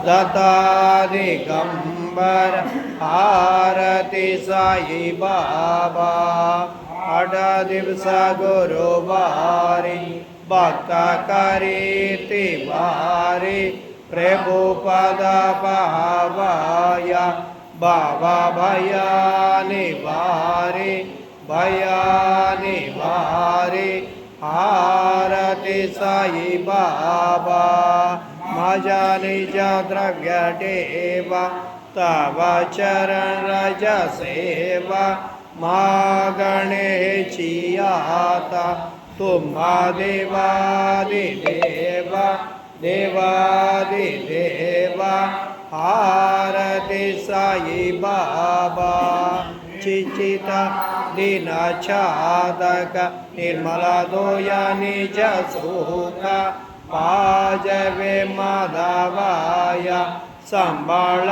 दत्ता दिगंबर आरती साई बाबा 8 दिवस गुरुवारी भक्त करीती वारी प्रभु पद पावाया बाबा भया निवारी आरती साई बाबा माझ्या निज द्रव्य ठेवा तव चरण रज सेवा मागणेची आता तुम्हा देवादिदेवा आरती साई बाबा चिचित दीनच्छादक निर्मला दोया निज सुख पाजवे माधवाया संभाळ